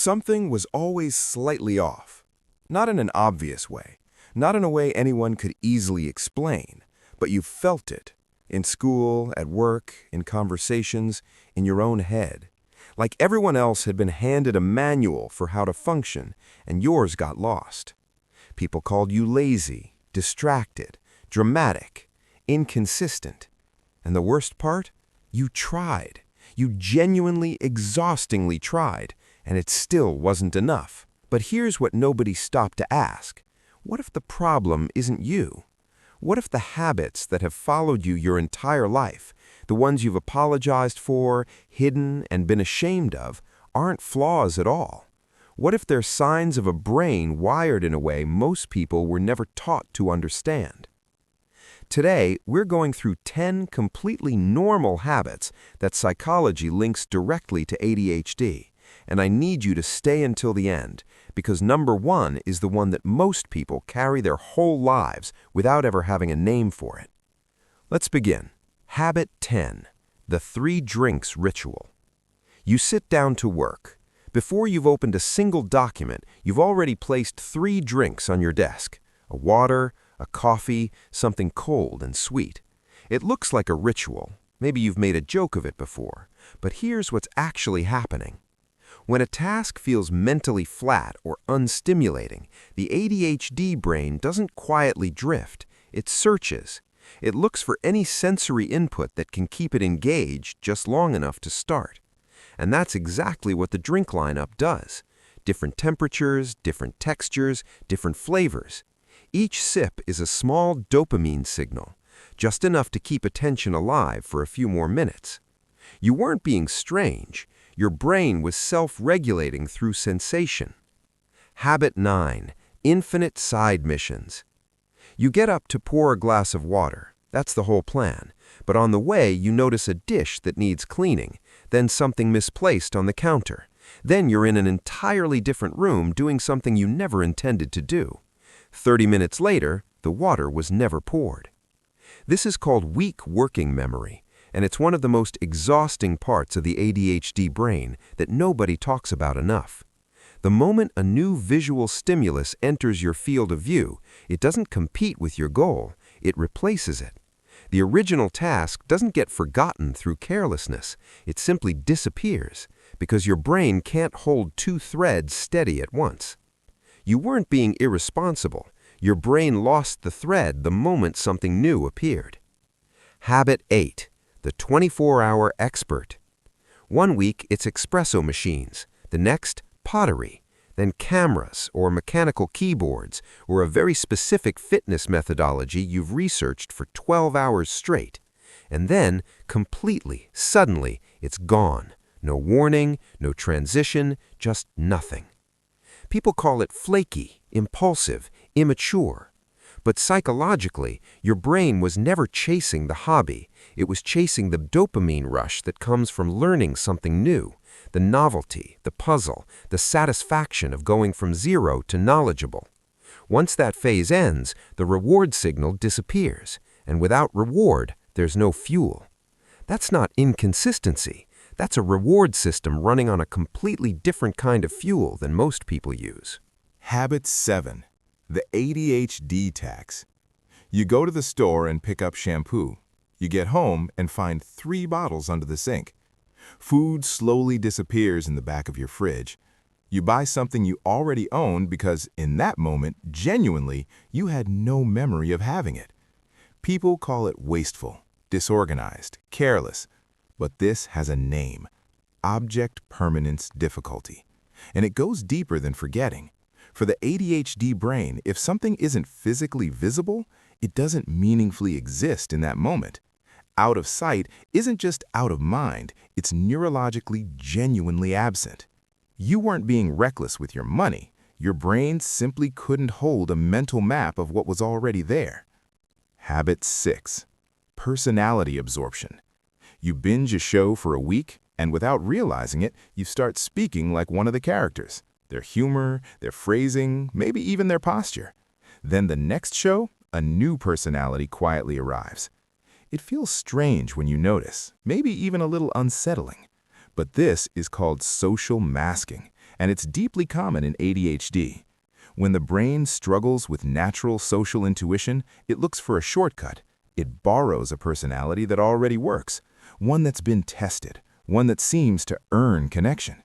Something was always slightly off. Not in an obvious way, not in a way anyone could easily explain, but you felt it. In school, at work, in conversations, in your own head. Like everyone else had been handed a manual for how to function, and yours got lost. People called you lazy, distracted, dramatic, inconsistent. And the worst part? You tried. You genuinely, exhaustingly tried, and it still wasn't enough. But here's what nobody stopped to ask. What if the problem isn't you? What if the habits that have followed you your entire life, the ones you've apologized for, hidden, and been ashamed of, aren't flaws at all? What if they're signs of a brain wired in a way most people were never taught to understand? Today, we're going through 10 completely normal habits that psychology links directly to ADHD, and I need you to stay until the end, because number 1 is the one that most people carry their whole lives without ever having a name for it. Let's begin. Habit 10, the 3 drinks ritual. You sit down to work. Before you've opened a single document, you've already placed 3 drinks on your desk: a water, a coffee, something cold and sweet. It looks like a ritual. Maybe you've made a joke of it before. But here's what's actually happening. When a task feels mentally flat or unstimulating, the ADHD brain doesn't quietly drift. It searches. It looks for any sensory input that can keep it engaged just long enough to start. And that's exactly what the drink lineup does. Different temperatures, different textures, different flavors. Each sip is a small dopamine signal, just enough to keep attention alive for a few more minutes. You weren't being strange. Your brain was self-regulating through sensation. Habit 9, infinite side missions. You get up to pour a glass of water. That's the whole plan. But on the way, you notice a dish that needs cleaning, then something misplaced on the counter. Then you're in an entirely different room doing something you never intended to do. 30 minutes later, the water was never poured. This is called weak working memory, and it's one of the most exhausting parts of the ADHD brain that nobody talks about enough. The moment a new visual stimulus enters your field of view, it doesn't compete with your goal, it replaces it. The original task doesn't get forgotten through carelessness, it simply disappears, because your brain can't hold 2 threads steady at once. You weren't being irresponsible. Your brain lost the thread the moment something new appeared. Habit 8, the 24-hour expert. One week, it's espresso machines. The next, pottery. Then cameras or mechanical keyboards or a very specific fitness methodology you've researched for 12 hours straight. And then, completely, suddenly, it's gone. No warning, no transition, just nothing. People call it flaky, impulsive, immature. But psychologically, your brain was never chasing the hobby. It was chasing the dopamine rush that comes from learning something new, the novelty, the puzzle, the satisfaction of going from zero to knowledgeable. Once that phase ends, the reward signal disappears, and without reward, there's no fuel. That's not inconsistency. That's a reward system running on a completely different kind of fuel than most people use. Habit 7, the ADHD tax. You go to the store and pick up shampoo. You get home and find 3 bottles under the sink. Food slowly disappears in the back of your fridge. You buy something you already owned because in that moment, genuinely, you had no memory of having it. People call it wasteful, disorganized, careless. But this has a name: object permanence difficulty. And it goes deeper than forgetting. For the ADHD brain, if something isn't physically visible, it doesn't meaningfully exist in that moment. Out of sight isn't just out of mind, it's neurologically genuinely absent. You weren't being reckless with your money. Your brain simply couldn't hold a mental map of what was already there. Habit 6, personality absorption. You binge a show for a week, and without realizing it, you start speaking like one of the characters. Their humor, their phrasing, maybe even their posture. Then the next show, a new personality quietly arrives. It feels strange when you notice, maybe even a little unsettling. But this is called social masking, and it's deeply common in ADHD. When the brain struggles with natural social intuition, it looks for a shortcut. It borrows a personality that already works, one that's been tested, one that seems to earn connection.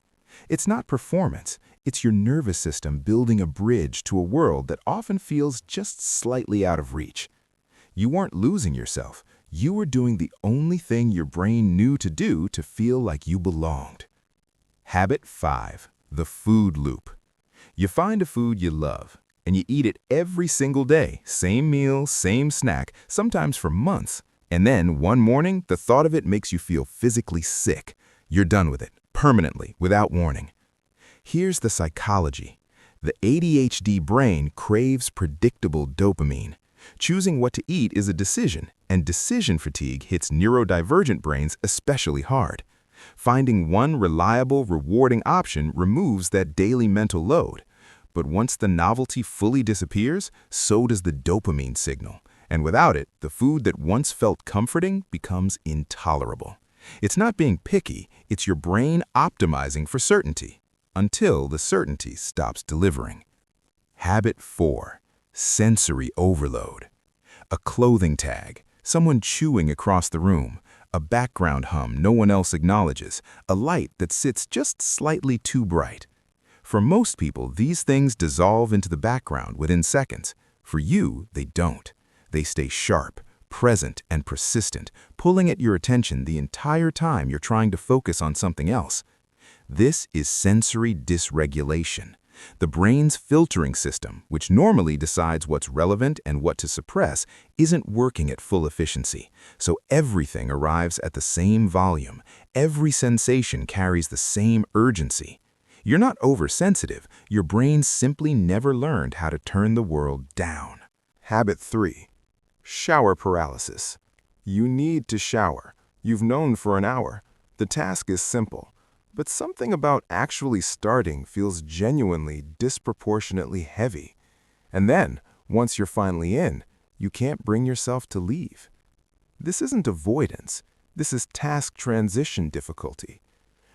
It's not performance, it's your nervous system building a bridge to a world that often feels just slightly out of reach. You weren't losing yourself, you were doing the only thing your brain knew to do to feel like you belonged. Habit 5. The food loop. You find a food you love, and you eat it every single day, same meal, same snack, sometimes for months. And then, one morning, the thought of it makes you feel physically sick. You're done with it, permanently, without warning. Here's the psychology. The ADHD brain craves predictable dopamine. Choosing what to eat is a decision, and decision fatigue hits neurodivergent brains especially hard. Finding one reliable, rewarding option removes that daily mental load. But once the novelty fully disappears, so does the dopamine signal. And without it, the food that once felt comforting becomes intolerable. It's not being picky, it's your brain optimizing for certainty, until the certainty stops delivering. Habit 4. Sensory overload. A clothing tag, someone chewing across the room, a background hum no one else acknowledges, a light that sits just slightly too bright. For most people, these things dissolve into the background within seconds. For you, they don't. They stay sharp, present, and persistent, pulling at your attention the entire time you're trying to focus on something else. This is sensory dysregulation. The brain's filtering system, which normally decides what's relevant and what to suppress, isn't working at full efficiency, so everything arrives at the same volume. Every sensation carries the same urgency. You're not oversensitive, your brain simply never learned how to turn the world down. Habit 3. Shower paralysis. You need to shower. You've known for an hour. The task is simple, but something about actually starting feels genuinely disproportionately heavy. And then, once you're finally in, you can't bring yourself to leave. This isn't avoidance. This is task transition difficulty.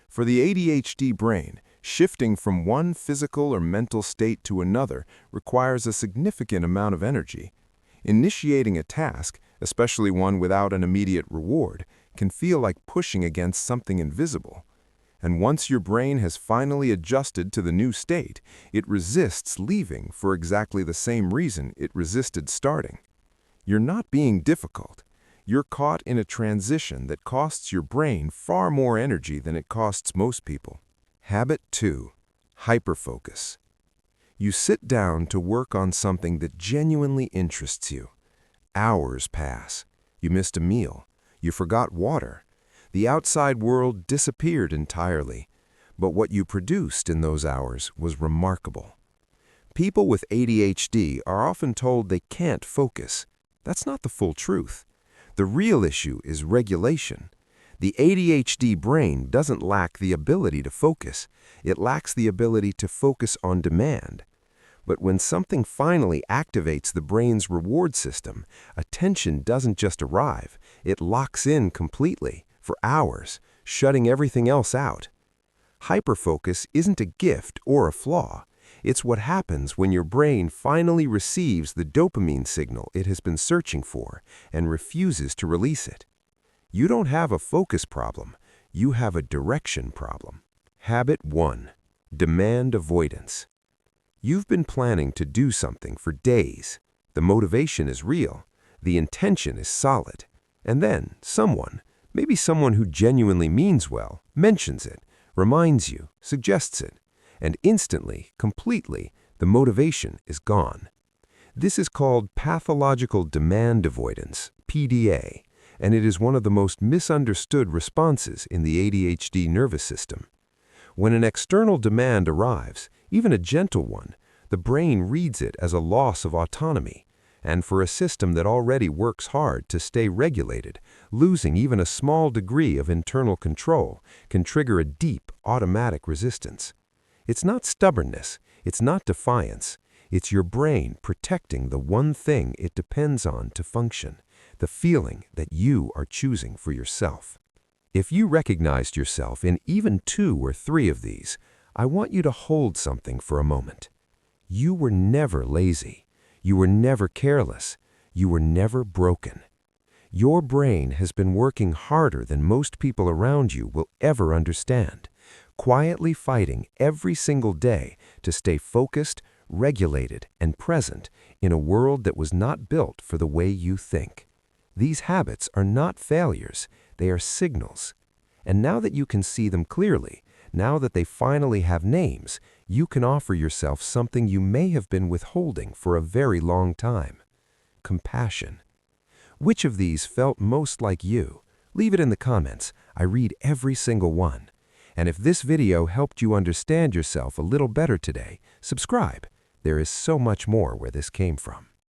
For the ADHD brain, shifting from one physical or mental state to another requires a significant amount of energy. Initiating a task, especially one without an immediate reward, can feel like pushing against something invisible. And once your brain has finally adjusted to the new state, it resists leaving for exactly the same reason it resisted starting. You're not being difficult. You're caught in a transition that costs your brain far more energy than it costs most people. Habit 2. Hyperfocus. You sit down to work on something that genuinely interests you. Hours pass. You missed a meal. You forgot water. The outside world disappeared entirely, but what you produced in those hours was remarkable. People with ADHD are often told they can't focus. That's not the full truth. The real issue is regulation. The ADHD brain doesn't lack the ability to focus. It lacks the ability to focus on demand. But when something finally activates the brain's reward system, attention doesn't just arrive, it locks in completely, for hours, shutting everything else out. Hyperfocus isn't a gift or a flaw. It's what happens when your brain finally receives the dopamine signal it has been searching for and refuses to release it. You don't have a focus problem, you have a direction problem. Habit 1. Demand avoidance. You've been planning to do something for days. The motivation is real, the intention is solid, and then someone, maybe someone who genuinely means well, mentions it, reminds you, suggests it, and instantly, completely, the motivation is gone. This is called pathological demand avoidance, PDA, and it is one of the most misunderstood responses in the ADHD nervous system. When an external demand arrives, even a gentle one, the brain reads it as a loss of autonomy, and for a system that already works hard to stay regulated, losing even a small degree of internal control can trigger a deep, automatic resistance. It's not stubbornness, it's not defiance, it's your brain protecting the one thing it depends on to function, the feeling that you are choosing for yourself. If you recognized yourself in even 2 or 3 of these, I want you to hold something for a moment. You were never lazy. You were never careless. You were never broken. Your brain has been working harder than most people around you will ever understand, quietly fighting every single day to stay focused, regulated, and present in a world that was not built for the way you think. These habits are not failures, they are signals. And now that you can see them clearly, now that they finally have names, you can offer yourself something you may have been withholding for a very long time: compassion. Which of these felt most like you? Leave it in the comments. I read every single one. And if this video helped you understand yourself a little better today, subscribe. There is so much more where this came from.